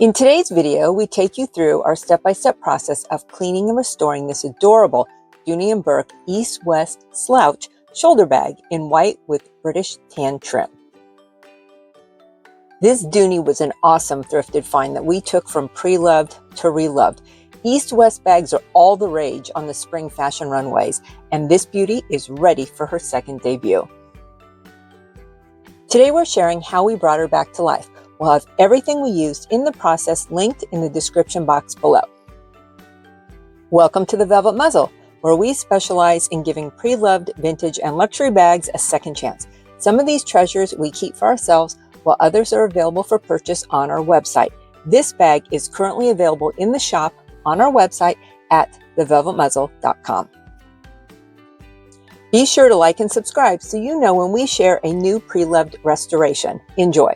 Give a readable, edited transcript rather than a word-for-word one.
In today's video, we take you through our step-by-step process of cleaning and restoring this adorable Dooney Bourke East-West Slouch shoulder bag in white with British tan trim. This Dooney was an awesome thrifted find that we took from pre-loved to reloved. East-West bags are all the rage on the spring fashion runways, and this beauty is ready for her second debut. Today we're sharing how we brought her back to life. We'll have everything we used in the process linked in the description box below. Welcome to the Velvet Muzzle, where we specialize in giving pre-loved vintage and luxury bags a second chance. Some of these treasures we keep for ourselves, while others are available for purchase on our website. This bag is currently available in the shop on our website at thevelvetmuzzle.com. Be sure to like and subscribe so you know when we share a new pre-loved restoration. Enjoy!